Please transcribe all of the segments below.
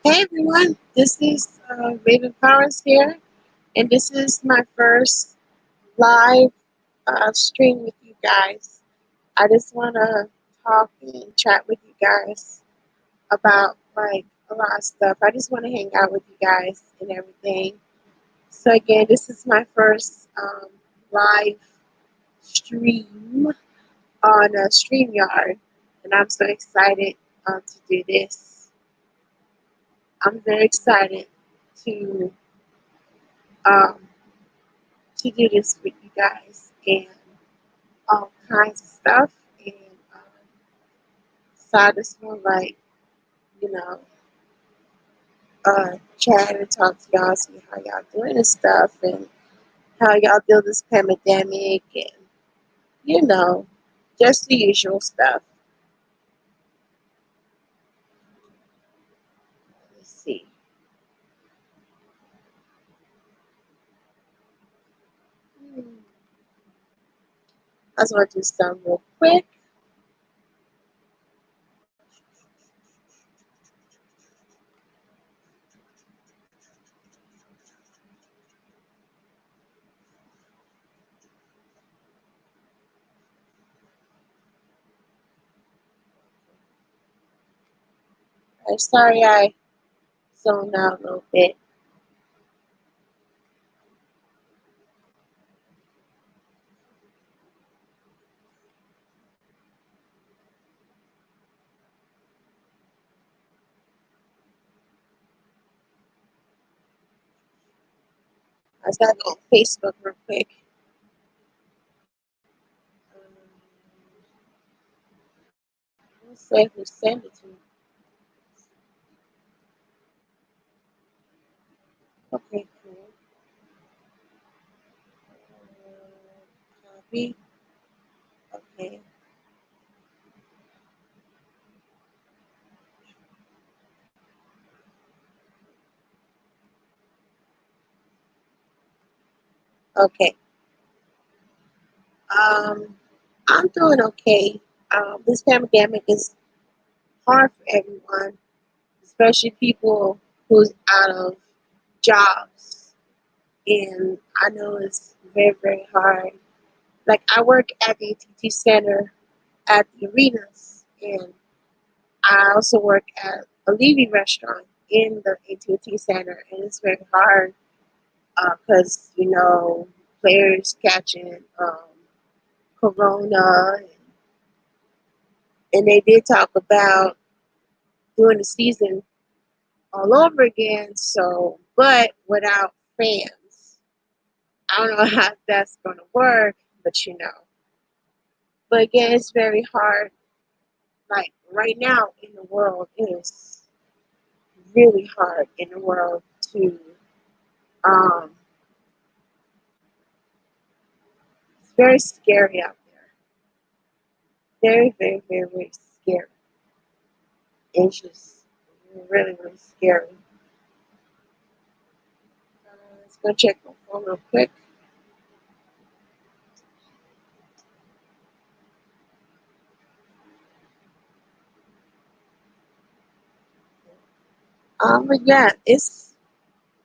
Hey everyone, this is Raven Powers here, and this is my first live stream with you guys. I just want to talk and chat with you guys about like a lot of stuff. I just want to hang out with you guys and everything. So again, this is my first live stream on StreamYard, and I'm so excited to do this. I'm very excited to um, to do this with you guys and all kinds of stuff. And so I just want like, you know, chat and talk to y'all, see how y'all doing and stuff, and how y'all deal with this pandemic, and you know, just the usual stuff. Let's see. I just want to do some real quick. I'm sorry I zoned out a little bit. I just gotta go on Facebook real quick. Let's see if we send it to me. Okay, cool. Copy. Okay. Okay. Um, I'm doing okay. This pandemic is hard for everyone, especially people who's out of jobs. And I know it's very, very hard. Like I work at the AT&T Center at the arenas, and I also work at a Levy restaurant in the AT&T Center, and it's very hard because you know players catching corona, and they did talk about doing the season all over again. So, but without fans, I don't know how that's going to work, but you know. But again, it's very hard. Like right now in the world, it is really hard in the world to. Um, it's very scary out there. Very, very, very, very scary. It's just really, really scary. Let's go check my phone real quick. But yeah, it's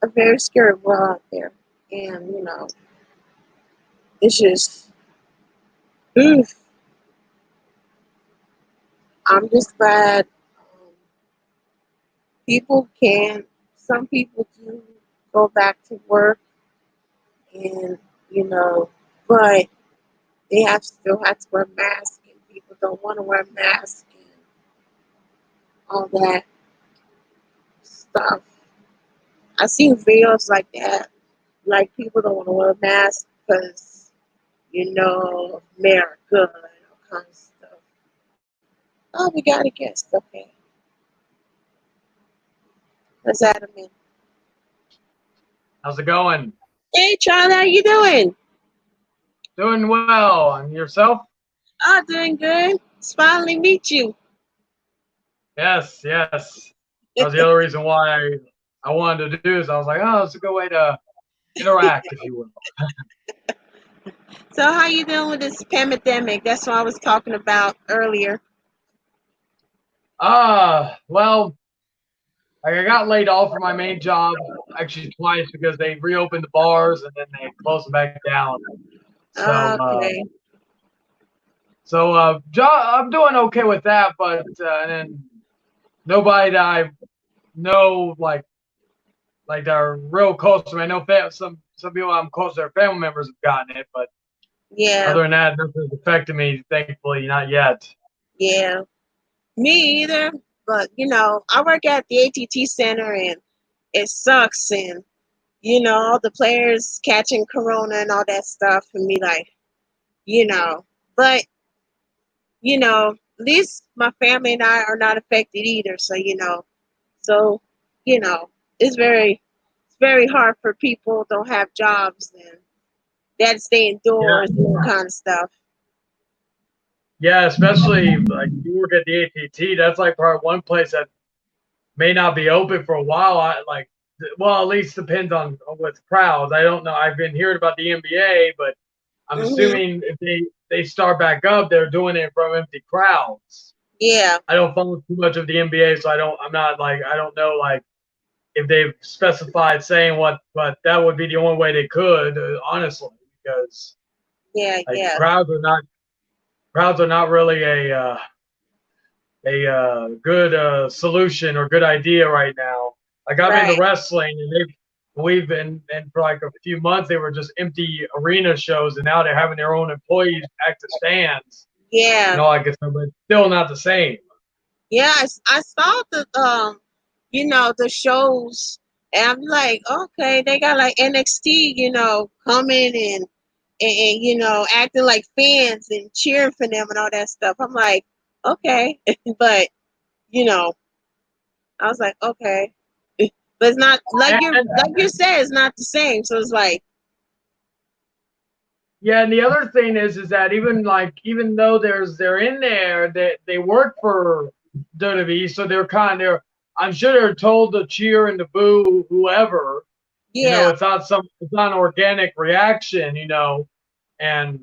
a very scary world out there, and you know, it's just, oof. I'm just glad people can. Some people do go back to work, and you know, but they still have to wear masks, and people don't want to wear masks and all that stuff. I've seen videos like that, like people don't want to wear masks because you know America and all kinds of stuff. Oh, we got a guest. Okay, let's add him in. How's it going? Hey, Charlie, how you doing? Doing well. And yourself? Oh, doing good. It's finally meet you. Yes, yes. That was the other reason why I wanted to do this. I was like, oh, it's a good way to interact, if you will. So, how you doing with this pandemic? That's what I was talking about earlier. Well, Like I got laid off from my main job actually twice because they reopened the bars and then they closed them back down. So Okay. I'm doing okay with that, but and then nobody that I know like that are real close to me. I know some people I'm close to, their family members have gotten it, but Yeah. other than that, nothing's affected me. Thankfully, not yet. Yeah. Me either. But you know, I work at the ATT center, and it sucks. And you know, all the players catching corona and all that stuff, and me like, you know, but you know, at least my family and I are not affected either. So so you know, it's very hard for people who don't have jobs and they have to stay Yeah, indoors and all kind of stuff. yeah, especially like you work at the ATT. That's like probably one place that may not be open for a while. Well, at least depends on what's crowds. I don't know. I've been hearing about the NBA, but I'm Hmm. assuming if they start back up, they're doing it from empty crowds. Yeah. I don't follow too much of the NBA, so I'm not like I don't know like if they've specified saying what, but that would be the only way they could, honestly, because Yeah. like Yeah. crowds are not really a good solution or good idea right now. Like I'm into Right. wrestling, and we've been and for like a few months they were just empty arena shows, and now they're having their own employees act as fans Yeah. and all that good stuff, but it's still not the same. Yeah. I saw the you know, the shows, and I'm like, okay, they got like NXT, you know, coming and you know, acting like fans and cheering for them and all that stuff. I'm like, okay, but you know, I was like, okay, but it's not And like you said, it's not the same. So it's like, yeah, and the other thing is that even though they're in there, they work for WWE, so they're I'm sure they're told to cheer and to boo whoever. yeah, It's not an organic reaction, and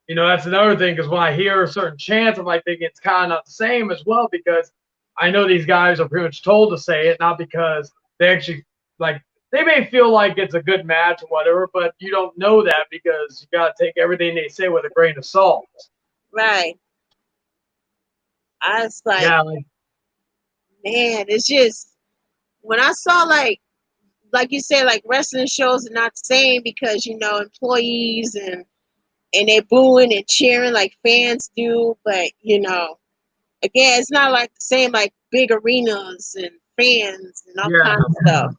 that's another thing because when I hear a certain chant, I'm like thinking it's kind of not the same as well because I know these guys are pretty much told to say it, not because they actually like they may feel like it's a good match or whatever, but you don't know that because you got to take everything they say with a grain of salt. right. I was like, Yeah, man, it's just when I saw like you said, like wrestling shows are not the same because you know employees and they booing and cheering like fans do, but you know, again, it's not like the same like big arenas and fans and all yeah. kinds of stuff.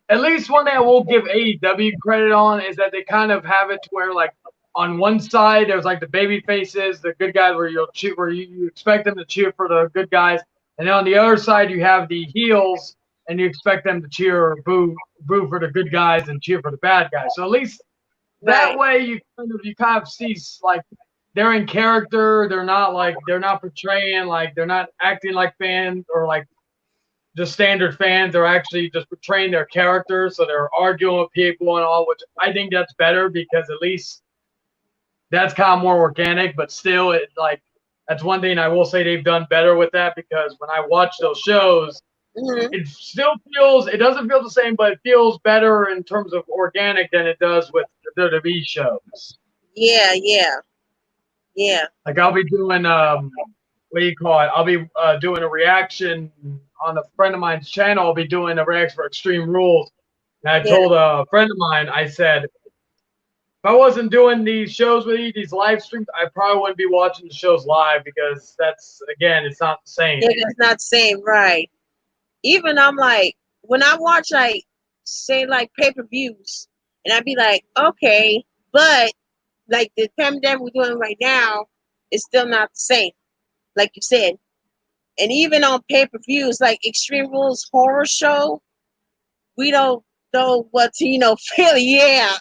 At least one thing I will give AEW credit on is that they kind of have it to where like on one side there's like the baby faces, the good guys where you'll cheer where you expect them to cheer for the good guys, and then on the other side you have the heels and you expect them to cheer or boo for the good guys and cheer for the bad guys. So at least that Right, way you kind of see like they're in character. They're not portraying like they're not acting like fans or like just standard fans. They're actually just portraying their characters, so they're arguing with people and all, which I think that's better because at least that's kind of more organic. But still, that's one thing I will say they've done better with that because when I watch those shows, hmm, it doesn't feel the same, but it feels better in terms of organic than it does with the WWE shows. yeah, yeah, yeah, Like I'll be doing what do you call it? I'll be doing a reaction on a friend of mine's channel. I'll be doing a reaction for Extreme Rules. And I yeah, told a friend of mine, I said, if I wasn't doing these shows with you, these live streams, I probably wouldn't be watching the shows live because again, it's not the same. yeah. It's not the same, right? Even I'm like when I watch like say like pay per views, and I'd be like, okay, but like the pandemic we're doing right now is still not the same, like you said. And even on pay per views, like Extreme Rules horror show, we don't know what to feel. Yeah,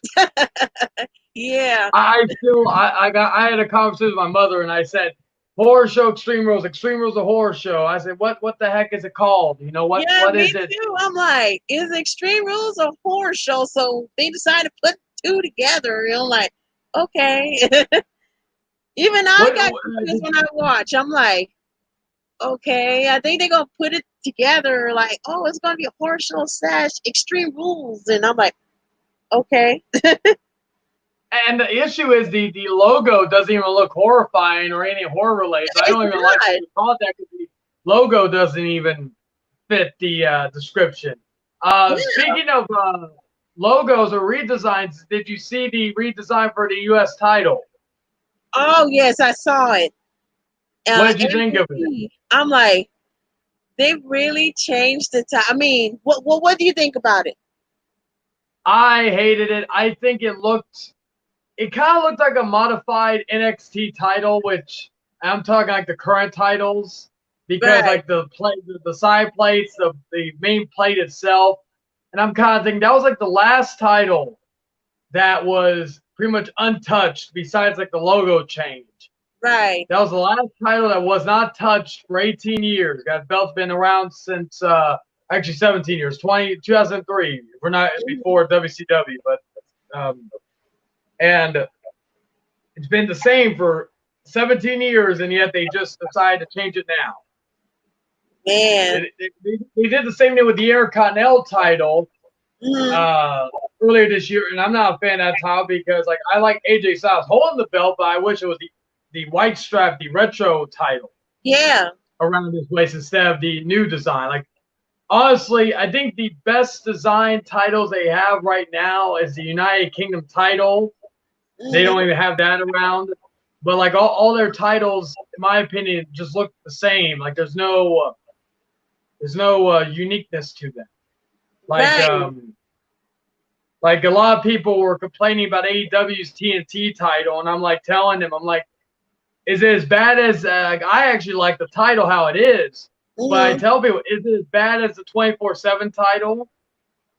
yeah, I had a conversation with my mother and I said, horror show Extreme Rules a horror show. I said, what the heck is it called? yeah. What Me is it? too. I'm like, is Extreme Rules a horror show? So they decided to put two together. Like, okay. Even I got What confused when I watch. I'm like, okay, I think they're gonna put it together like, oh, it's gonna be a horror show / Extreme Rules, and I'm like, okay. And the issue is the logo doesn't even look horrifying or any horror related. So I don't even like to call that because the logo doesn't even fit the description. Speaking of logos or redesigns, did you see the redesign for the U.S. title? Oh yes, I saw it. What did you think of it? I'm like, they really changed the time. I mean, what do you think about it? I hated it. I think it kind of looked like a modified NXT title, which I'm talking like the current titles, because like the side plates, the main plate itself, and I'm kind of thinking that was like the last title that was pretty much untouched, besides like the logo change. Right. That was the last title that was not touched for 18 years. That belt's been around since actually 17 years, 2003. We're not before WCW, but and it's been the same for 17 years, and yet they just decided to change it now. Man. They did the same thing with the Intercontinental title earlier this year, and I'm not a fan of that title because like I like AJ Styles holding the belt, but I wish it was the white strap, the retro title. Yeah. Around this place instead of the new design. Like honestly, I think the best design titles they have right now is the United Kingdom title. They don't even have that around. But like all their titles, in my opinion, just look the same. Like there's no uniqueness to them. Like like a lot of people were complaining about AEW's TNT title, and I'm like telling them, I'm like, is it as bad as I actually like the title how it is, but I tell people, is it as bad as the 24/7 title?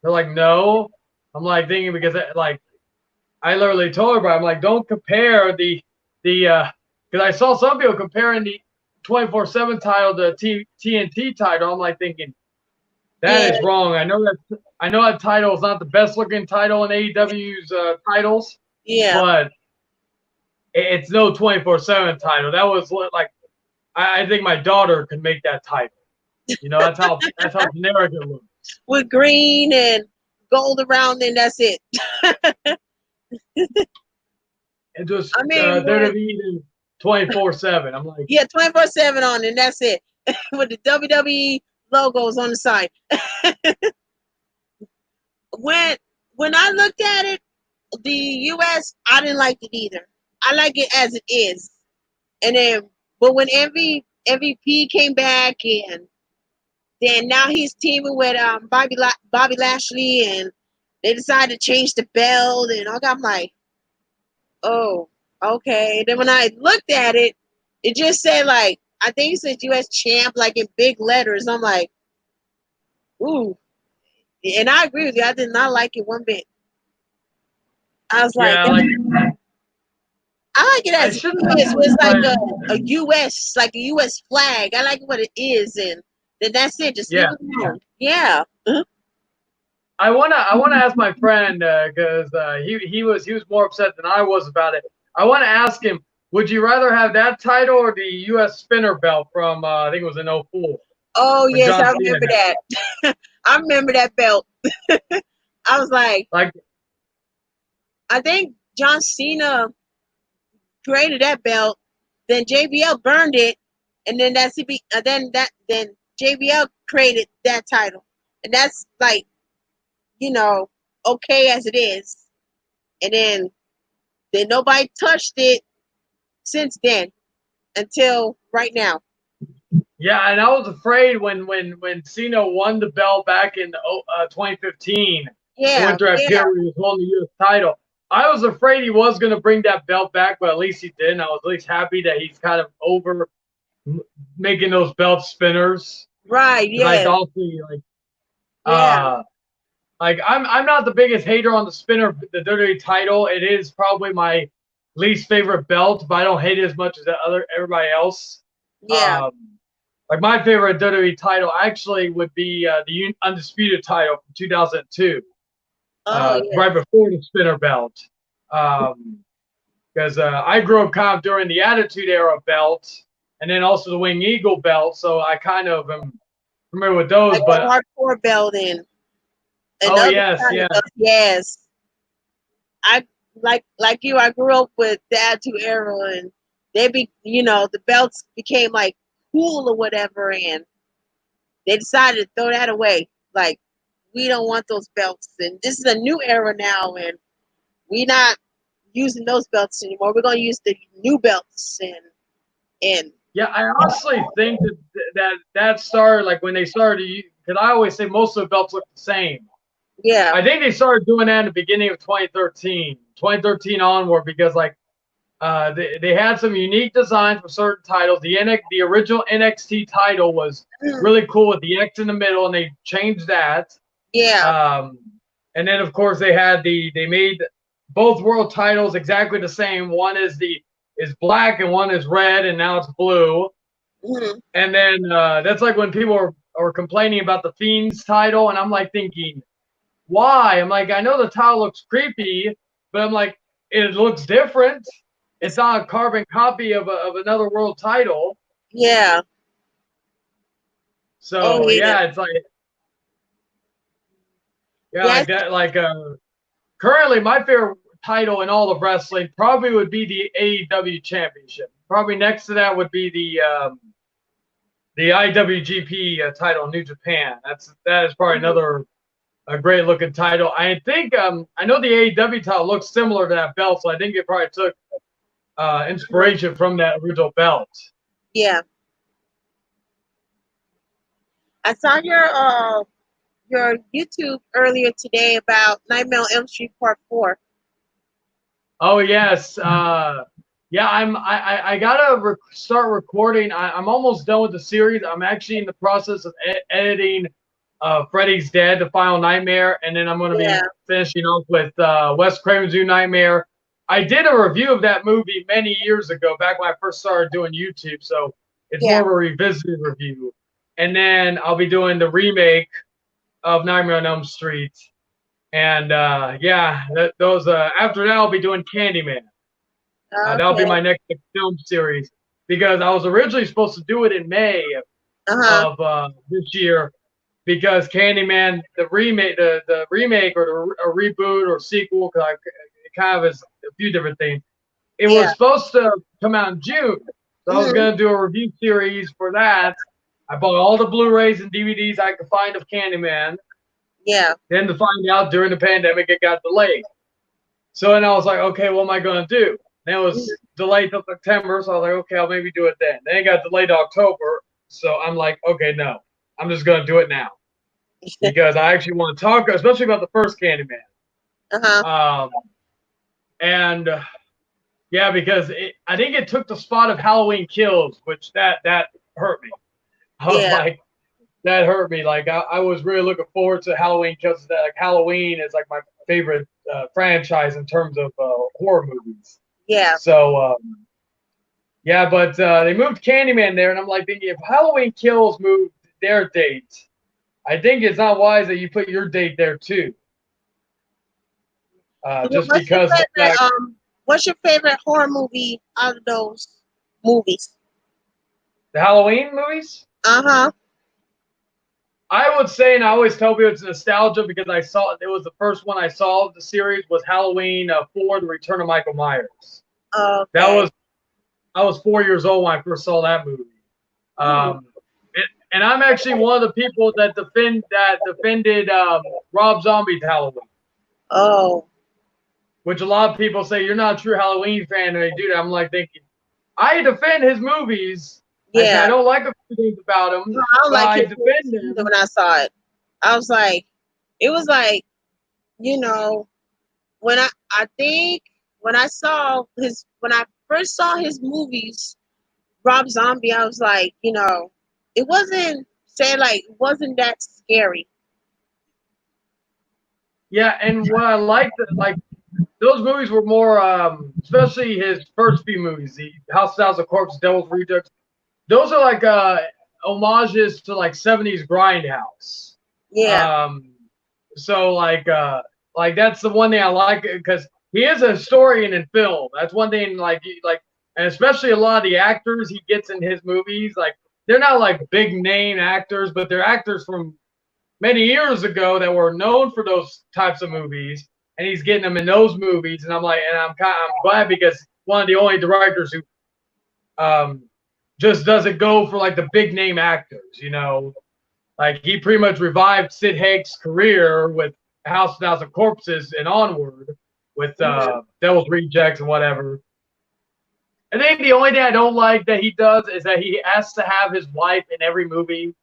They're like, no. I'm like thinking because like I literally told everybody, I'm like, don't compare the because I saw some people comparing the 24/7 title to TNT title. I'm like thinking that is wrong. I know that title is not the best looking title in AEW's titles. Yeah. But it's no 24/7 title. That was like I think my daughter could make that title. You know, that's how generic it looks. With green and gold around, and that's it. And just they're 24/7. I'm like, 24/7 on, and that's it. With the WWE logos on the side. when I looked at it, the US, I didn't like it either. I like it as it is. And then, but when MVP came back, and then now he's teaming with Bobby Lashley, and they decided to change the belt, and I'm like, oh, okay. Then when I looked at it, it just said like, I think it said US champ like in big letters. I'm like, ooh. And I agree with you. I did not like it one bit. I was like, I like it as it is. It's like a US flag. I like what it is, and then that's it. Just leave it alone. Yeah. I wanna ask my friend because he was more upset than I was about it. I want to ask him, would you rather have that title or the U.S. spinner belt from I think it was in 04? Oh yes, I remember that. I remember that belt. I was like, I think John Cena created that belt, then JBL burned it, and then then JBL created that title, and that's like, okay as it is, and then nobody touched it since then until right now. Yeah, and I was afraid when Cena won the belt back in 2015. Yeah, went through that period where he was holding the U.S. title. I was afraid he was going to bring that belt back, but at least he didn't. I was at least happy that he's kind of over making those belt spinners. Right. Yeah. I thought like I'm not the biggest hater on the spinner, the WWE title. It is probably my least favorite belt, but I don't hate it as much as everybody else. Yeah. Like my favorite WWE title actually would be the Undisputed title from 2002. Right before the spinner belt. Because I grew up kind of during the Attitude Era belt, and then also the Wing Eagle belt, so I kind of am familiar with those, like but a hardcore belt and oh other yes, kind of yes. belts. Yes, I like you. I grew up with Dad to Arrow, and the belts became like cool or whatever, and they decided to throw that away. Like, we don't want those belts, and this is a new era now, and we're not using those belts anymore. We're gonna use the new belts and Yeah, I honestly think that started like when they started, because I always say most of the belts look the same. yeah, I think they started doing that in the beginning of 2013 onward, because like they had some unique designs for certain titles. The original NXT title was really cool with the X in the middle, and they changed that. yeah, And then of course they made both world titles exactly the same. One is black and one is red, and now it's blue. mm-hmm. And then that's like when people are complaining about the Fiend's title, and I'm like thinking, why? I'm like, I know the title looks creepy, but I'm like, it looks different. It's not a carbon copy of another world title. Yeah. Oh So yeah. yeah, it's like Yeah. like that. Like currently, my favorite title in all of wrestling probably would be the AEW Championship. Probably next to that would be the IWGP title in New Japan. That is probably another a great looking title. I think I know the AEW title looks similar to that belt, so I think it probably took inspiration from that original belt. Yeah. I saw your YouTube earlier today about Nightmare on Elm Street Part 4. Oh yes, yeah. I gotta start recording. I'm almost done with the series. I'm actually in the process of editing Freddy's Dead, the Final Nightmare, and then I'm going to be Yeah. finishing off with Wes Craven's New Nightmare. I did a review of that movie many years ago, back when I first started doing YouTube, so it's more Yeah. of a revisited review. And then I'll be doing the remake of Nightmare on Elm Street, and yeah, those after that I'll be doing Candyman. That'll be Okay. my next film series, because I was originally supposed to do it in May Uh-huh. of this year, because Candyman, the remake or a reboot or sequel, because it kind of is a few different things. It was Yeah. supposed to come out in June, so I was Mm-hmm. going to do a review series for that. I bought all the Blu-rays and DVDs I could find of Candyman. Yeah. Then to find out during the pandemic, it got delayed. So then I was like, okay, what am I going to do? And it was delayed till September, so I was like, okay, I'll maybe do it then. Then it got delayed to October, so I'm like, okay, no, I'm just going to do it now, because I actually want to talk, especially about the first Candyman. Uh-huh. And yeah, because I think it took the spot of Halloween Kills, which that hurt me. I was Yeah. like, that hurt me. Like I was really looking forward to Halloween Kills. That like Halloween is like my favorite franchise in terms of horror movies. Yeah. So yeah, but they moved Candyman there, and I'm like thinking, if Halloween Kills moved their date, I think it's not wise that you put your date there too. Just because What's your favorite horror movie out of those movies? the Halloween movies, Uh-huh. I would say, and I always tell people it's nostalgia, because I saw it was the first one I saw of the series was Halloween 4: The Return of Michael Myers. Okay. I was 4 years old when I first saw that movie. And I'm actually one of the people that defended Rob Zombie's Halloween. Oh. Which a lot of people say, you're not a true Halloween fan, and they do that. I'm like thinking, I defend his movies. Yeah. I don't like a few things about him, No, I don't but like I it defend him. when I saw it. I was like, it was like, when I think when I first saw his movies, Rob Zombie, I was like, it wasn't that scary. Yeah, and what I liked, like those movies were more, especially his first few movies, the House of Thousand Corpses, Devil's Rejects. Those are like homages to like 70s grindhouse. Yeah. So like that's the one thing I like, because he is a historian in film. That's one thing, and especially a lot of the actors he gets in his movies, like they're not like big name actors, but they're actors from many years ago that were known for those types of movies, and he's getting them in those movies. And I'm like, and I'm glad because one of the only directors who just doesn't go for like the big name actors, you know. Like he pretty much revived Sid Haig's career with House of Thousand Corpses and onward with Devil's Rejects and whatever. I think the only thing I don't like that he does is that he has to have his wife in every movie.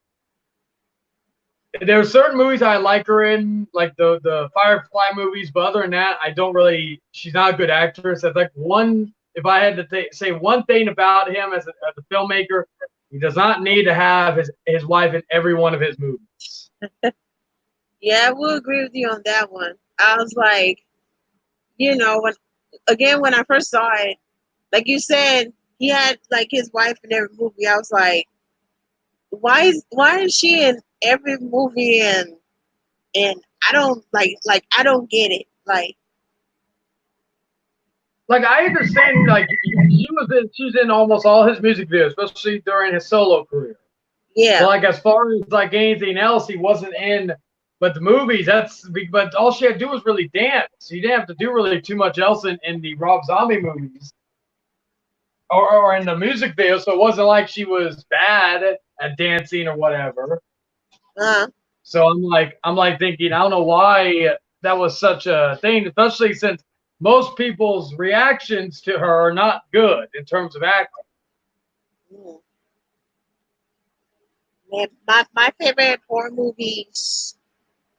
There are certain movies I like her in, like the Firefly movies, but other than that, I don't really. She's not a good actress. I think if I had to say one thing about him as a filmmaker, he does not need to have his wife in every one of his movies. Yeah, I will agree with you on that one. I was like, you know, when I first saw it, like you said, he had like his wife in every movie. I was like, why is she in every movie and I don't I don't get it. Like I understand, like she's in almost all his music videos, especially during his solo career. Yeah. But like as far as like anything else, he wasn't in. But the movies, but all she had to do was really dance. You didn't have to do really too much else in the Rob Zombie movies or in the music video. So it wasn't like she was bad at dancing or whatever. So I'm like thinking, I don't know why that was such a thing, especially since most people's reactions to her are not good in terms of acting. Man, my favorite horror movies,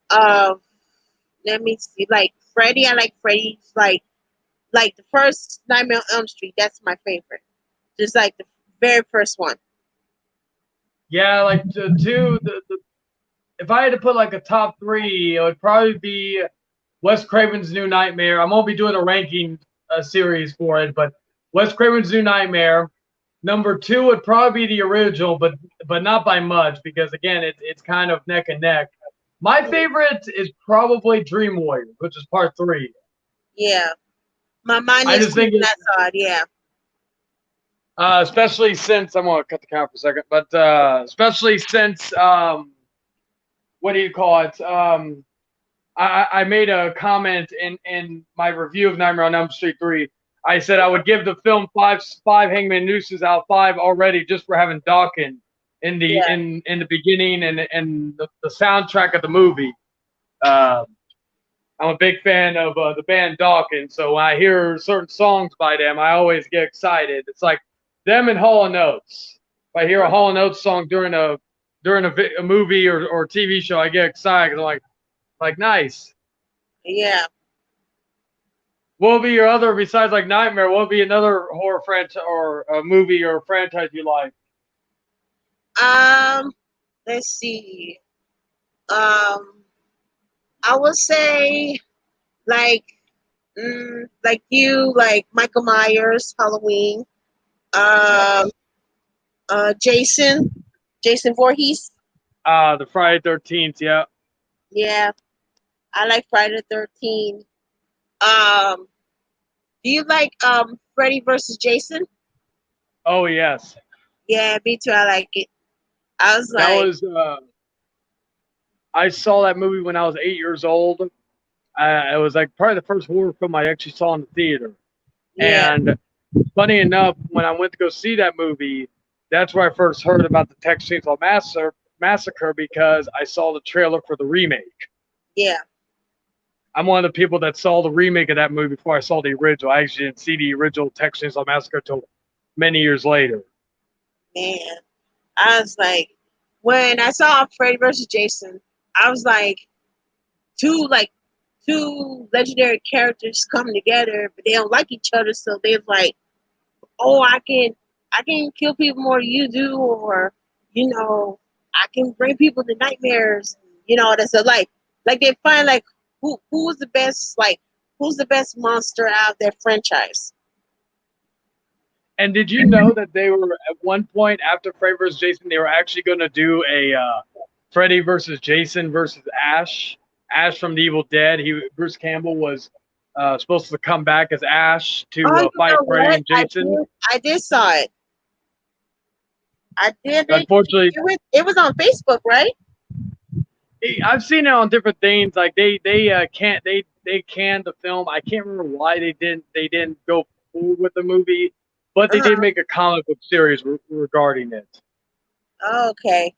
let me see, like Freddy. I like Freddy's, like the first Nightmare on Elm Street. That's my favorite. Just like the very first one. Yeah, like if I had to put like a top three, it would probably be Wes Craven's New Nightmare. I'm gonna be doing a ranking series for it, but Wes Craven's New Nightmare. Number two would probably be the original, but not by much because again, it's kind of neck and neck. My favorite is probably Dream Warrior, which is part 3. Yeah, my mind is too that side. Yeah. Especially since I'm gonna cut the camera for a second, but especially since what do you call it? I made a comment in my review of Nightmare on Elm Street 3. I said I would give the film five hangman nooses out of 5 already just for having Dawkins in the in the beginning and the soundtrack of the movie. I'm a big fan of the band Dawkins, so when I hear certain songs by them, I always get excited. It's like them and Hall & Oates. If I hear a Hall & Oates song during a movie or TV show, I get excited because I'm like nice. Yeah. What will be your other, besides like Nightmare, what will be another horror franchise or a movie or a franchise you like? Let's see. I would say like Michael Myers, Halloween. Jason Voorhees. The Friday 13th, yeah. Yeah, I like Friday the 13th. Do you like Freddy versus Jason? Oh yes. Yeah, me too. I like it. I was like, that was. I saw that movie when I was 8 years old. It was like probably the first horror film I actually saw in the theater. Yeah. And funny enough, when I went to go see that movie, that's where I first heard about the Texas Chainsaw Massacre because I saw the trailer for the remake. Yeah. I'm one of the people that saw the remake of that movie before I saw the original. I actually didn't see the original Texas Chainsaw Massacre until many years later. Man, I was like, when I saw Freddy versus Jason, I was like, two legendary characters come together, but they don't like each other, so they're like, oh, I can kill people more than you do, or I can bring people to nightmares. That's like they find like who's the best monster out of their franchise. And did you know that they were at one point after Freddy vs. Jason, they were actually going to do a Freddy vs. Jason versus Ash? Ash from the Evil Dead. Bruce Campbell was supposed to come back as Ash to fight Freddy and Jason. I did saw it. I didn't. Unfortunately, It was on Facebook, right? I've seen it on different things. Like they canned the film. I can't remember why they didn't go forward with the movie, but they did Uh-huh. make a comic book series regarding it. Oh, okay.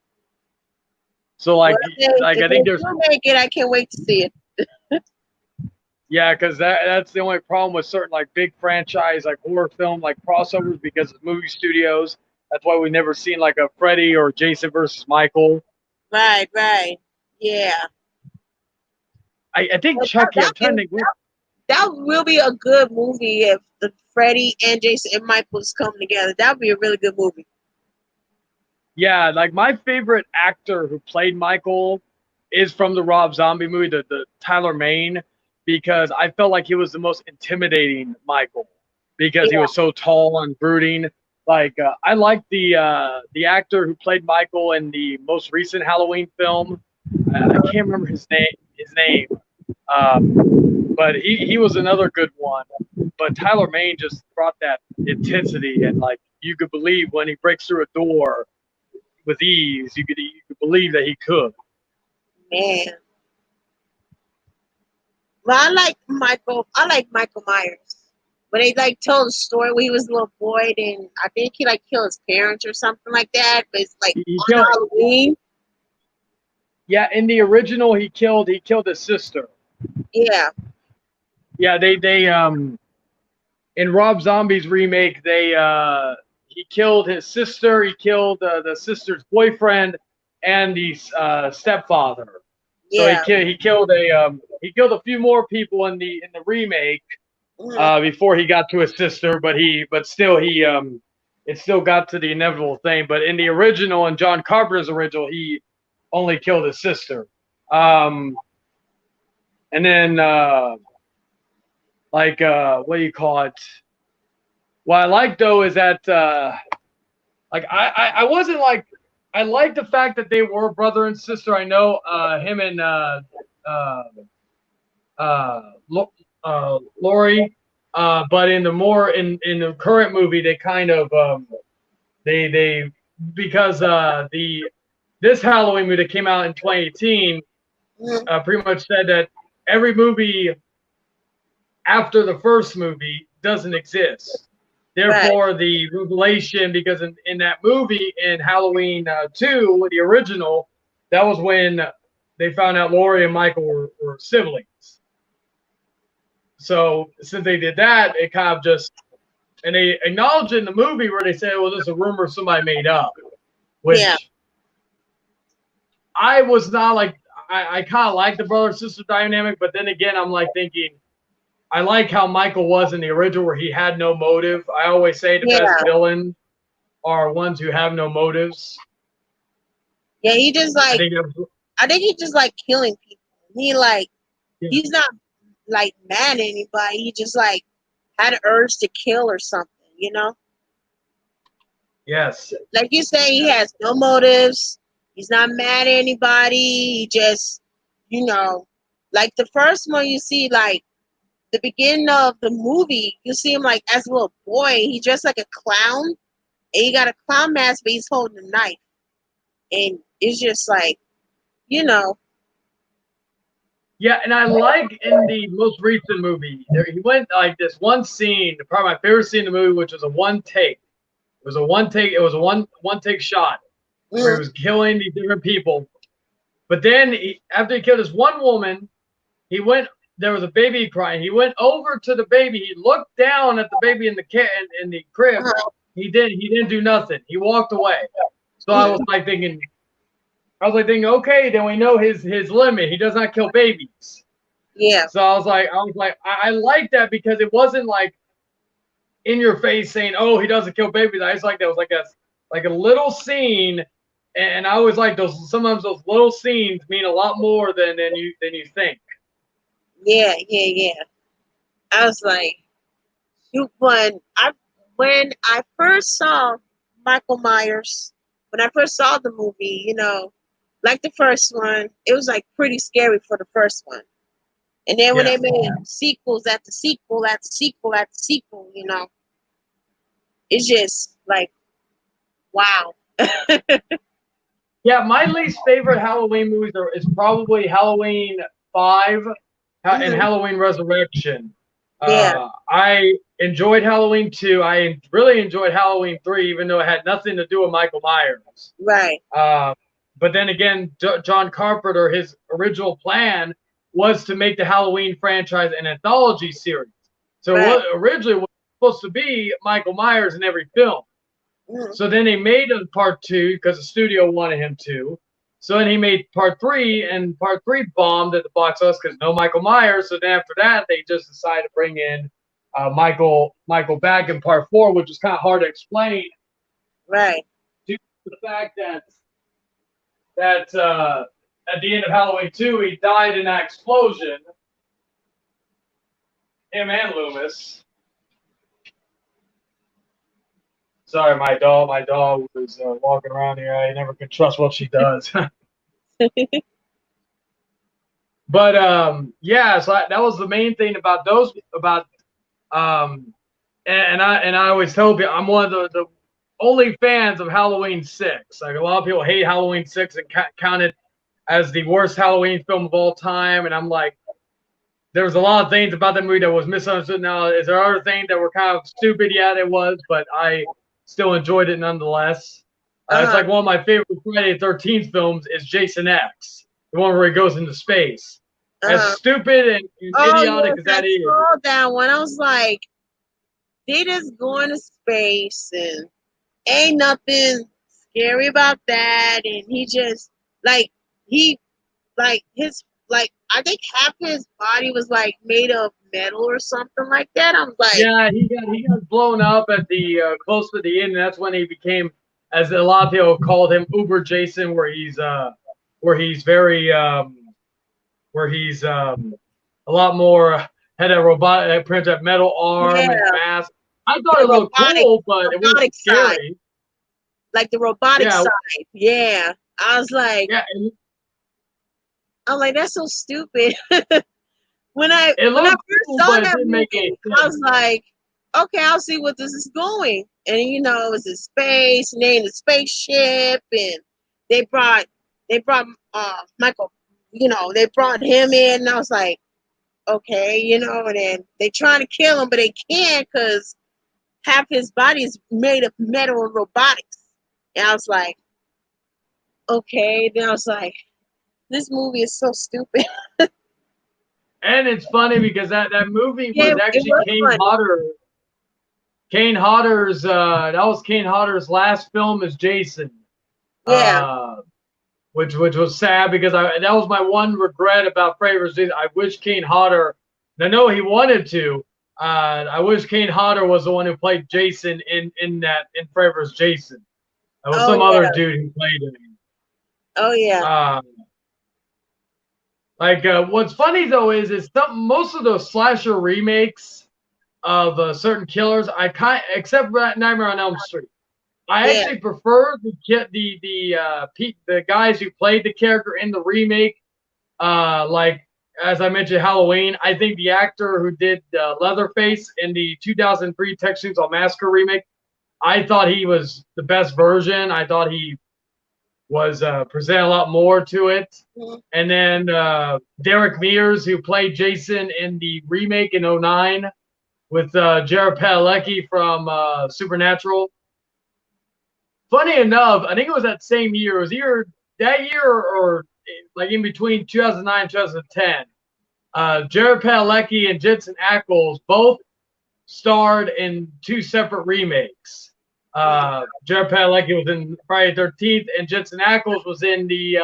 So Well, like if I they think there's do make it, I can't wait to see it. yeah, because that's the only problem with certain like big franchise like horror film like crossovers because of movie studios. That's why we never seen like a Freddy or Jason versus Michael. Right, right. Yeah. I think But Chucky. I'm trying to think. that will be a good movie if the Freddy and Jason and Michaels come together. That would be a really good movie. Yeah, like my favorite actor who played Michael is from the Rob Zombie movie, the Tyler Mane, because I felt like he was the most intimidating Michael because he Yeah. was so tall and brooding. Like I like the actor who played Michael in the most recent Halloween film. I can't remember his name, but he was another good one. But Tyler Mane just brought that intensity and like you could believe when he breaks through a door with ease. You could believe that he could. Man. Well, I like Michael Myers. When they like told the story where he was a little boy and I think he like killed his parents or something like that. But it's like He on killed. Halloween. Yeah, in the original, he killed his sister. Yeah. Yeah, they in Rob Zombie's remake he killed his sister. He killed the sister's boyfriend and the stepfather. So Yeah. he killed a few more people in the remake Mhm. before he got to his sister, but still it still got to the inevitable thing. But in the original, in John Carpenter's original, he only killed his sister. Um, and then what do you call it? What I like though is that like I wasn't like I like the fact that they were brother and sister. I know him and uh, Lori, but in the current movie they kind of they because the this Halloween movie that came out in 2018 Mhm. pretty much said that every movie after the first movie doesn't exist. Right. Therefore, the revelation, because in that movie, in Halloween 2, the original, that was when they found out Laurie and Michael were siblings. So since they did that, it kind of just, and they acknowledge it in the movie where they say, well, this is a rumor somebody made up, Yeah. which I was not like, I kind of like the brother sister dynamic, but then again, I'm like thinking, I like how Michael was in the original where he had no motive. I always say the best Yeah. villains are ones who have no motives. Yeah. He just I like think that was, I think he just like killing people. He like yeah. he's not like mad at anybody. He just like had an urge to kill or something, you know? Yes. Like you say, he has no motives. He's not mad at anybody. He just, you know, like the first one you see, like the beginning of the movie, you see him like as a little boy. He dressed like a clown, and he got a clown mask, but he's holding a knife, and it's just like, you know, Yeah, and I like in the most recent movie, he went like this one scene, probably my favorite scene in the movie, which was a one take. It was a one take. It was a one take shot where he mm, was killing these different people. But then after he killed this one woman, he went. There was a baby crying. He went over to the baby. He looked down at the baby in the crib. uh, He didn't do nothing. He walked away. So mm, I was like thinking, okay, then we know his limit. He does not kill babies. yeah, So I like that because it wasn't like in your face saying, oh, he doesn't kill babies. I just like that. It was like a little scene, and I always like those. Sometimes those little scenes mean a lot more than you think. yeah, yeah, yeah. I was like, you when I first saw Michael Myers, when I first saw the movie, you know, like the first one, it was like pretty scary for the first one. And then when Yeah. they made sequels after sequel after sequel after sequel, you know, it's just like wow. Yeah, my least favorite Halloween movies is probably Halloween 5 and Mhm. Halloween Resurrection. Yeah. I enjoyed Halloween 2. I really enjoyed Halloween 3, even though it had nothing to do with Michael Myers. Right. But then again, John Carpenter, his original plan was to make the Halloween franchise an anthology series. So Right. what originally was supposed to be Michael Myers in every film. Mhm. So then they made a part 2 because the studio wanted him to. So then he made part 3, and part 3 bombed at the box office because no Michael Myers. So then after that, they just decided to bring in Michael back in part 4, which is kind of hard to explain Right. due to the fact that at the end of Halloween 2, he died in that explosion. Him and Loomis. Sorry, my dog was walking around here. I never can trust what she does. But yeah, so that was the main thing about those um, and I always tell people I'm one of the only fans of Halloween 6. Like a lot of people hate Halloween 6 and count it as the worst Halloween film of all time, and I'm like, there's a lot of things about that movie that was misunderstood. Now, is there other things that were kind of stupid? Yeah, there was, but I still enjoyed it nonetheless. It's Uh-huh. like one of my favorite Friday the 13th films is Jason X, the one where he goes into space. As Uh-huh. stupid and Oh idiotic yes, as I that is, saw that one. I was like, they just going to space and ain't nothing scary about that. And he just like he like his like I think half his body was like made of metal or something like that. I was like, yeah, he got blown up at the close to the end, and that's when he became, as a lot of people called him, Uber Jason, where he's very where he's a lot more had a robotic print that metal arm and yeah, mask. I thought the it looked cool, but it wasn't robotic side, scary. like the robotic Yeah, side. Yeah, I was like, yeah, that's so stupid. it When I looked first cool, saw but it that didn't make any movie, I sense. was like, okay, I'll see what this is going. And it was in space, and they in the spaceship, and they brought Michael. They brought him in, and I was like, okay, and then they trying to kill him, but they can't because half his body is made of metal and robotics. And I was like, okay. Then I was like, this movie is so stupid. And it's funny because that movie Yeah, was it actually was funny. Kane Hodder's that was Kane Hodder's last film as Jason. Yeah. Uh, which was sad because that was my one regret about Freddy vs. Jason. I wish Kane Hodder. I know he wanted to. I wish Kane Hodder was the one who played Jason in Freddy vs. Jason. It was Oh some other yeah. dude who played him. Oh yeah. Uh, what's funny though is most of those slasher remakes of certain killers, except Nightmare on Elm Street. I Yeah. actually prefer the guys who played the character in the remake. Like as I mentioned, Halloween. I think the actor who did Leatherface in the 2003 Texas Chainsaw Massacre remake, I thought he was the best version. I thought he was presenting a lot more to it. Mhm. And then Derek Mears, who played Jason in the remake in '09 with Jared Padalecki from Supernatural. Funny enough, I think it was that same year. It was either that year or like in between 2009 and 2010. Jared Padalecki and Jensen Ackles both starred in two separate remakes. Jared Padalecki was in Friday the 13th, and Jensen Ackles was in the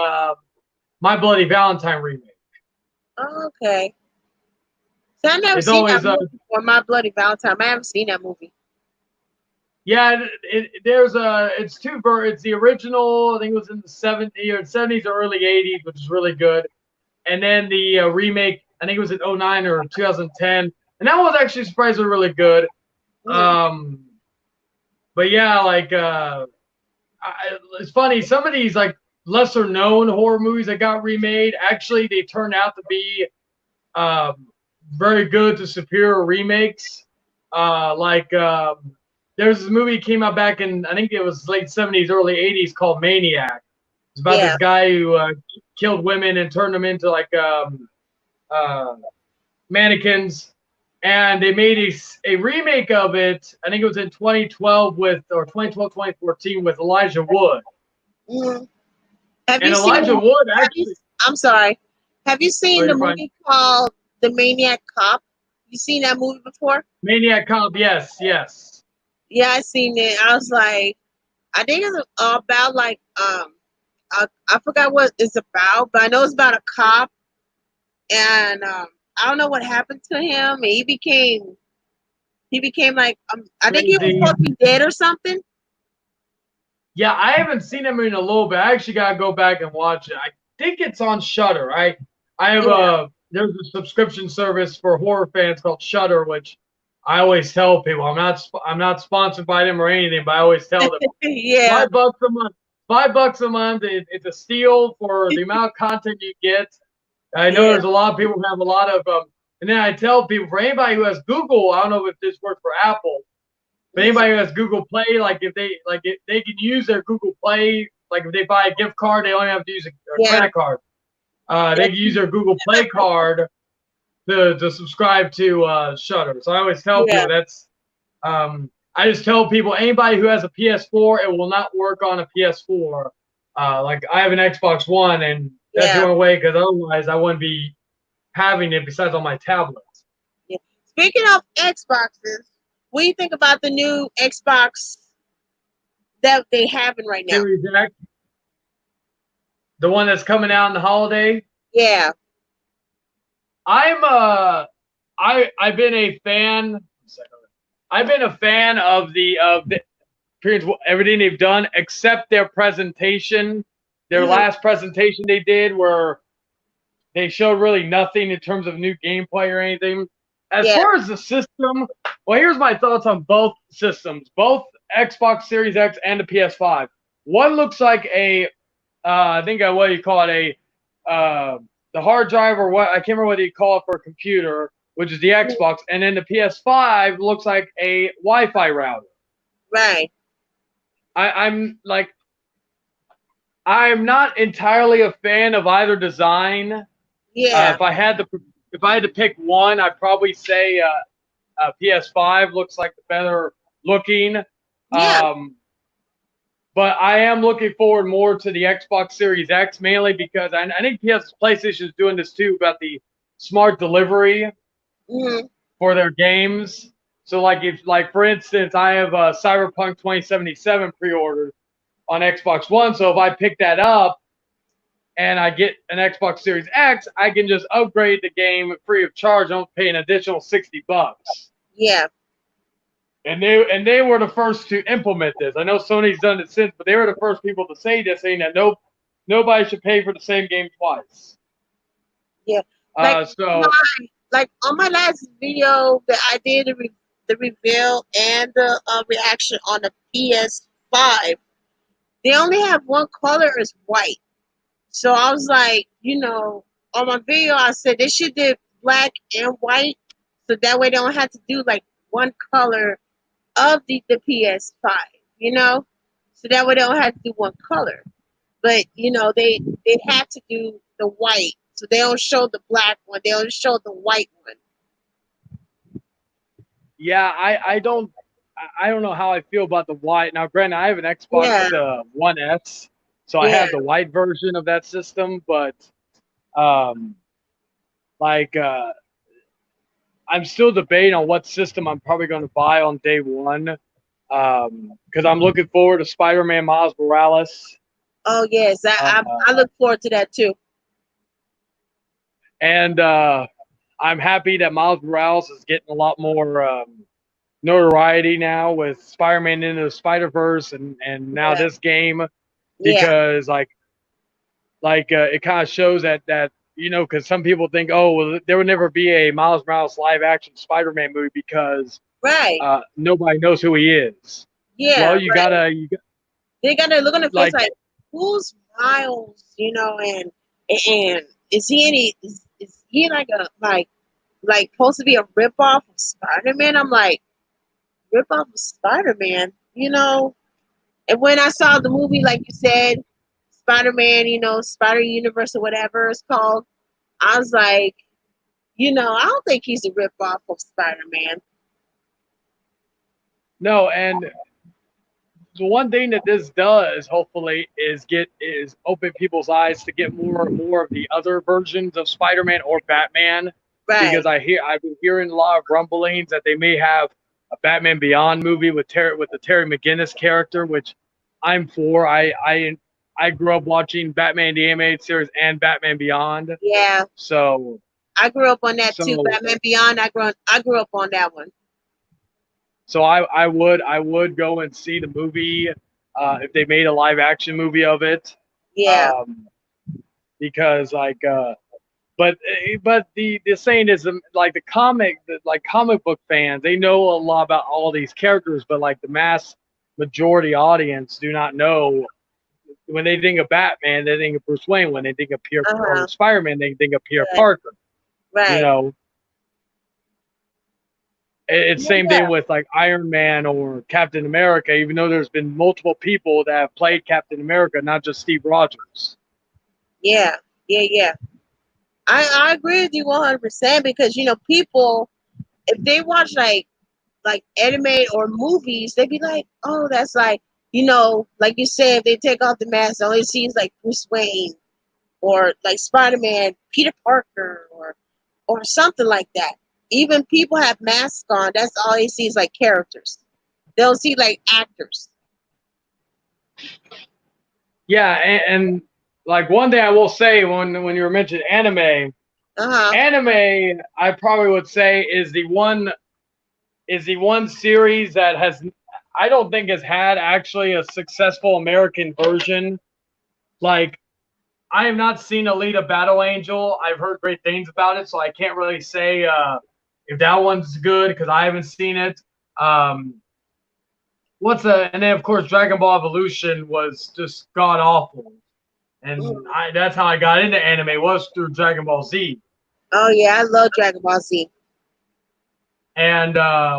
My Bloody Valentine remake. Oh, okay. So I never It's seen that always movie before. My Bloody Valentine. I haven't seen that movie. yeah. It's it's the original. I think it was in the '70s or early '80s, which is really good. And then the remake, I think it was in '09 or 2010, and that was actually surprisingly really good. Mhm. But yeah, it's funny. Some of these like lesser known horror movies that got remade, actually they turned out to be um, very good to superior remakes. Like there's this movie came out back in, I think it was late 70s, early 80s, called Maniac. It's about Yeah. this guy who killed women and turned them into like mannequins. And they made a remake of it. I think it was in 2012 or 2014 with Elijah Wood. Mm. Have And you seen? Elijah Wood actually. I'm sorry. Have you seen the movie called The Maniac Cop? You seen that movie before? Maniac Cop, yes, yes. Yeah, I seen it. I was like, I think it's about like I forgot what it's about, but I know it's about a cop, and I don't know what happened to him. And he became like I think he was Crazy. supposed to be dead or something. Yeah, I haven't seen him in a little bit. I actually gotta go back and watch it. I think it's on Shudder. I have there's a subscription service for horror fans called Shudder, which I always tell people I'm not sponsored by them or anything, but I always tell them Yeah, $5 a month. $5 a month. It's a steal for the amount of content you get. I know yeah, there's a lot of people who have a lot of and then I tell people, for anybody who has Google, I don't know if this works for Apple. But anybody who has Google Play, if they can use their Google Play, like if they buy a gift card, they only have to use a credit card. They can use their Google Play card to subscribe to Shudder. So I always tell yeah, people that's. I just tell people anybody who has a PS4, it will not work on a PS4. Like I have an Xbox One, and that's the yeah. only way, because otherwise I wouldn't be having it besides on my tablet. Yeah. Speaking of Xboxes, what do you think about the new Xbox that they having right now? Series X, the one that's coming out in the holiday. Yeah. I've been a fan. I've been a fan of the everything they've done except their presentation. Their last presentation they did, where they showed really nothing in terms of new gameplay or anything. As far as the system, well, here's my thoughts on both systems, both Xbox Series X and the PS5. One looks like I think what do you call it, the hard drive, or what, I can't remember what you call it for a computer, which is the Xbox, and then the PS5 looks like a Wi-Fi router. Right. I'm not entirely a fan of either design. Yeah. If I had to pick one, I'd probably say PS5 looks like the better looking. Yeah. But I am looking forward more to the Xbox Series X, mainly because I think PlayStation is doing this too, about the smart delivery for their games. So like for instance, I have Cyberpunk 2077 pre-ordered on Xbox One. So if I pick that up and I get an Xbox Series X, I can just upgrade the game free of charge. I don't pay an additional $60. Yeah. And they were the first to implement this. I know Sony's done it since, but they were the first people to say this, saying that nobody should pay for the same game twice. Yeah. Like on my last video that I did, the reveal and the reaction on the PS5, they only have one color is white. So I was like, on my video, I said they should do black and white, so that way they don't have to do like one color of the PS5, so that way they don't have to do one color. But they have to do the white, so they don't show the black one, they only show the white one. Yeah, I don't know how I feel about the white. Now, granted, I have an Xbox One S, so I have the white version of that system, but I'm still debating on what system I'm probably going to buy on day one, because I'm looking forward to Spider-Man Miles Morales. Oh yes, I look forward to that too. And I'm happy that Miles Morales is getting a lot more notoriety now with Spider-Man Into the Spider-Verse and now this game, because it kind of shows that because some people think, oh, well, there would never be a Miles Morales live action Spider-Man movie because nobody knows who he is. Yeah. Well, they gotta look on the face like, who's Miles? And is he is he like a like supposed to be a ripoff of Spider-Man? I'm like, rip off of Spider-Man, you know. And when I saw the movie, like you said, Spider-Man, you know, Spider Universe or whatever it's called, I was like, you know, I don't think he's a rip off of Spider-Man. No, and the one thing that this does, hopefully, is open people's eyes to get more and more of the other versions of Spider-Man or Batman. Right. Because I've been hearing a lot of rumblings that they may have a Batman Beyond movie with the Terry McGinnis character, which I'm for. I grew up watching Batman the animated series and Batman Beyond. Yeah. So I grew up on that too. so Batman Beyond, I grew up on that one. So I would go and see the movie if they made a live action movie of it. Yeah. Because but the saying is like like comic book fans, they know a lot about all these characters, but like the mass majority audience do not know. When they think of Batman, they think of Bruce Wayne. When they think of or Spider-Man, they think of Peter Right. Parker. Right. You know. It's same thing with like Iron Man or Captain America, even though there's been multiple people that have played Captain America, not just Steve Rogers. Yeah. I agree with you 100% because, you know, people, if they watch like anime or movies, they'd be like, oh, that's like, you know, like you said, if they take off the mask, all they see is like Bruce Wayne or like Spider-Man, Peter Parker or something like that. Even people have masks on, that's all they see is like characters. They don't see like actors. Yeah, and like one thing I will say when you were mentioning anime, anime I probably would say is the one series that I don't think has had actually a successful American version. Like I have not seen Alita Battle Angel. I've heard great things about it, so I can't really say if that one's good because I haven't seen it. And then of course Dragon Ball Evolution was just god awful, and that's how I got into anime was through Dragon Ball Z. Oh yeah, I love Dragon Ball Z. And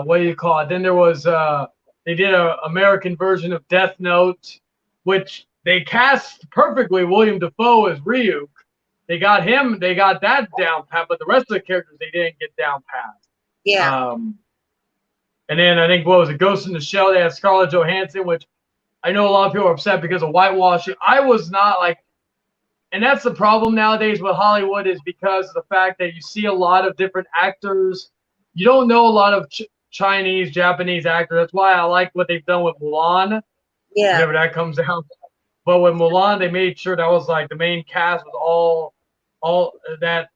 what do you call it? Then there was they did an American version of Death Note, which they cast perfectly William Dafoe as Ryuk. They got that down pat, but the rest of the characters they didn't get down pat. Yeah. And then I think what was it, Ghost in the Shell? They had Scarlett Johansson, which I know a lot of people are upset because of whitewashing. I was not like, and that's the problem nowadays with Hollywood is because of the fact that you see a lot of different actors. You don't know a lot of Chinese, Japanese actors. That's why I like what they've done with Mulan. Yeah. Whenever that comes out. But with Mulan, they made sure that was like the main cast was all that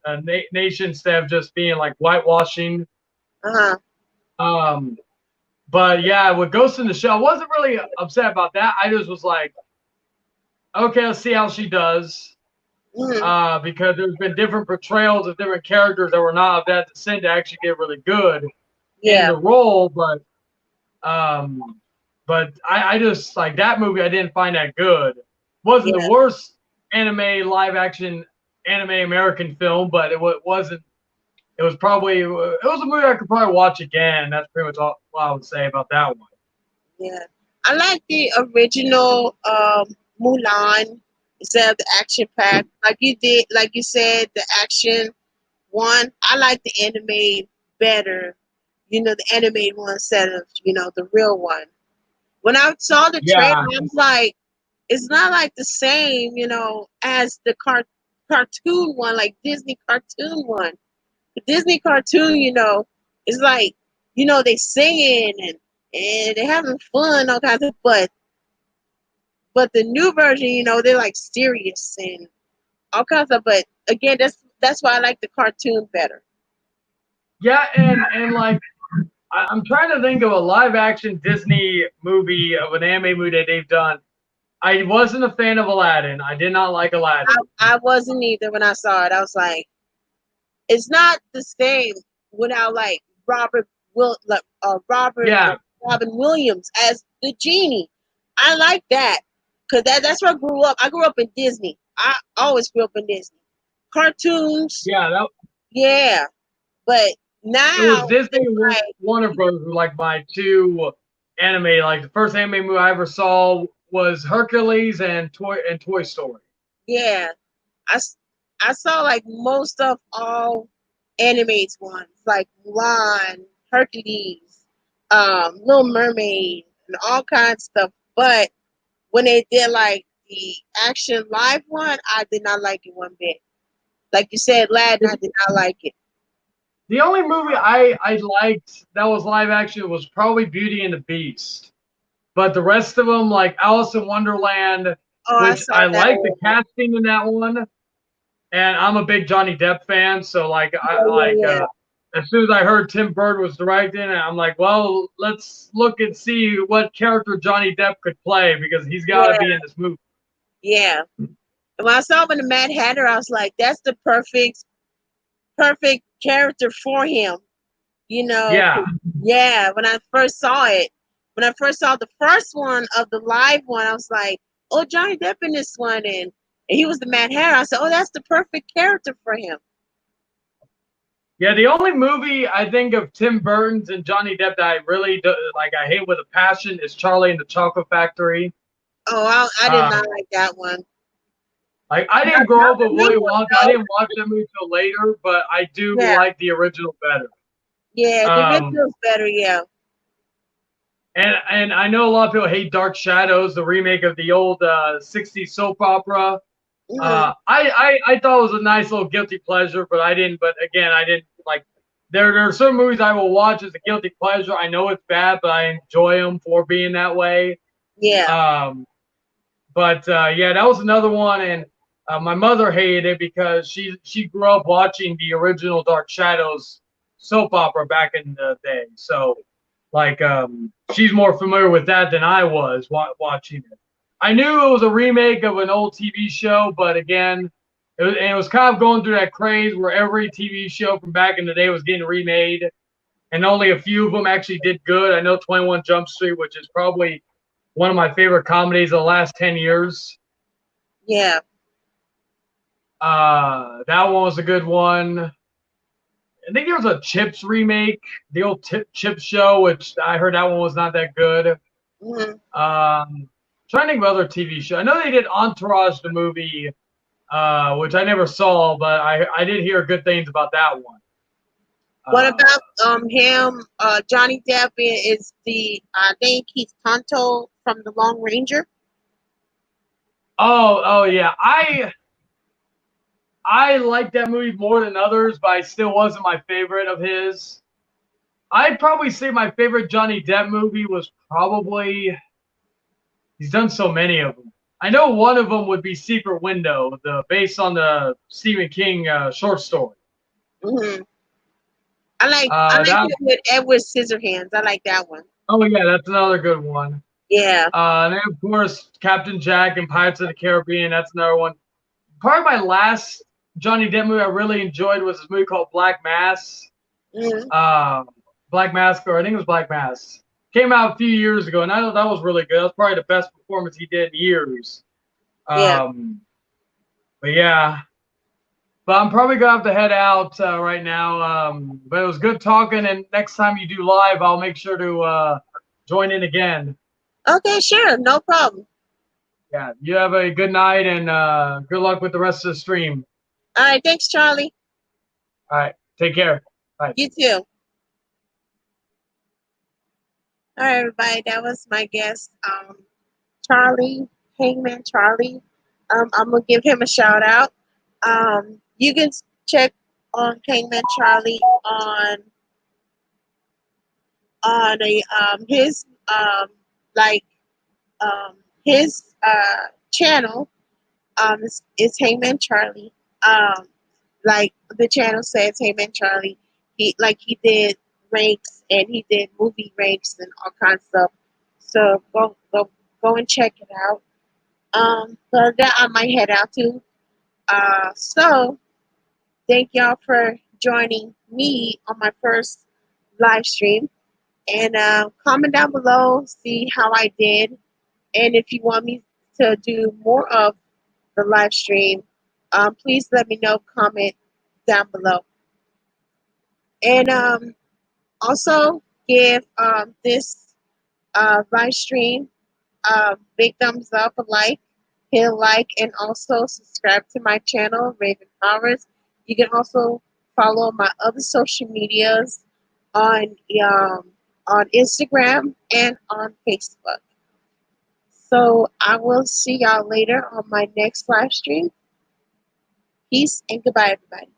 nation instead of just being like whitewashing. But yeah, with Ghost in the Shell, I wasn't really upset about that. I just was like, okay, let's see how she does. Because there's been different portrayals of different characters that were not of that descent to actually get really good in the role. But I just like that movie. I didn't find that good. Wasn't the worst live action anime American film, but it wasn't. It was a movie I could probably watch again. That's pretty much all I would say about that one. Yeah, I like the original Mulan instead of the action pack. Like you said, the action one. I like the anime better. You know, the animated one instead of the real one. When I saw the trailer, I was like, it's not like the same, as the cartoon one, like Disney cartoon one. The Disney cartoon, it's like, they singing and they're having fun, all kinds of, but the new version, they're like serious and all kinds of. But again, that's why I like the cartoon better. Yeah, and like I'm trying to think of a live action Disney movie of an anime movie that they've done. I wasn't a fan of Aladdin. I did not like Aladdin. I wasn't either when I saw it. I was like, it's not the same without like Robin Williams as the genie. I like that because that's where I grew up. I grew up in Disney. I always grew up in Disney cartoons. Yeah, yeah, but It was Now Disney it's and like, Warner Brothers were like my two anime. Like the first anime movie I ever saw was Hercules and Toy Story. yeah, I saw like most of all animated ones, like Mulan, Hercules, Little Mermaid, and all kinds of stuff. But when they did like the action live one, I did not like it one bit. Like you said, Aladdin, I did not like it. The only movie I liked that was live action was probably Beauty and the Beast. But the rest of them, like Alice in Wonderland, Oh, I which saw I that like the one. casting in that one, and I'm a big Johnny Depp fan, so like I Yeah, like yeah, as soon as I heard Tim Burton was directing it, I'm like, well, let's look and see what character Johnny Depp could play because he's got to yeah, be in this movie. yeah. And when I saw him in the Mad Hatter, I was like, that's the perfect character for him. You know, Yeah, yeah. When I first saw it, when I first saw the first one of the live one, I was like, oh, Johnny Depp in this one, and he was the Mad Hatter. I said, oh, that's the perfect character for him. yeah. The only movie I think of Tim Burton's and Johnny Depp that I really do, like, I hate with a passion is Charlie and the Chocolate Factory. Oh, I did not Um, like that one. Like I Not, didn't grow not up the with new Willy one Wonka. I though. didn't watch that movie till later, but I do Yeah, like the original better. yeah. The Um, original's better. Yeah. and I know a lot of people hate Dark Shadows, the remake of the old '60s soap opera. Hmm. I thought it was a nice little guilty pleasure, but I didn't. But again, I didn't like. There are some movies I will watch as a guilty pleasure. I know it's bad, but I enjoy them for being that way. Yeah. Um, But yeah, that was another one, and my mother hated it because she grew up watching the original Dark Shadows soap opera back in the day. So, like, she's more familiar with that than I was watching it. I knew it was a remake of an old TV show, but again, it was kind of going through that craze where every TV show from back in the day was getting remade, and only a few of them actually did good. I know 21 Jump Street, which is probably one of my favorite comedies of the last 10 years. Yeah. That one was a good one. I think there was a Chips remake, the old Chips show, which I heard that one was not that good. Hmm. Trying to think of other TV shows. I know they did Entourage, the movie, which I never saw, but I did hear good things about that one. What Uh, about him? Johnny Depp is the I think he's Tonto from the Long Ranger. oh yeah, I like that movie more than others, but I still wasn't my favorite of his. I'd probably say my favorite Johnny Depp movie was probably he's done so many of them. I know one of them would be Secret Window, the based on the Stephen King short story. Hmm. I like That it with Edward Scissorhands. I like that one. oh yeah, that's another good one. Yeah. And then of course Captain Jack and Pirates of the Caribbean. That's another one. Probably my last Johnny Depp movie I really enjoyed was this movie called Black Mass. Hmm. Uh, Black Mask, or I think it was Black Mass. Came out a few years ago, and I thought that was really good. That was probably the best performance he did in years. Yeah. Um, but yeah, but I'm probably gonna have to head out right now. But it was good talking, and next time you do live, I'll make sure to join in again. Okay, sure, no problem. Yeah, you have a good night, and good luck with the rest of the stream. All right, thanks, Charlie. All right, take care. Bye. You too. All right, everybody. That was my guest, Charlie, Hangman Charlie. I'm gonna give him a shout out. You can check on Hangman Charlie on a his like his channel. It's Hangman Charlie. Um, like the channel says, Hangman Charlie. He did ranks and he did movie ranks and all kinds of stuff. So go and check it out. So that I might head out to. So thank y'all for joining me on my first live stream. And comment down below, see how I did. And if you want me to do more of the live stream, please let me know, comment down below. And also give this live stream big thumbs up, a like, hit a like, and also subscribe to my channel, Raven Powers. You can also follow my other social medias on on Instagram and on Facebook. So I will see y'all later on my next live stream. Peace and goodbye, everybody.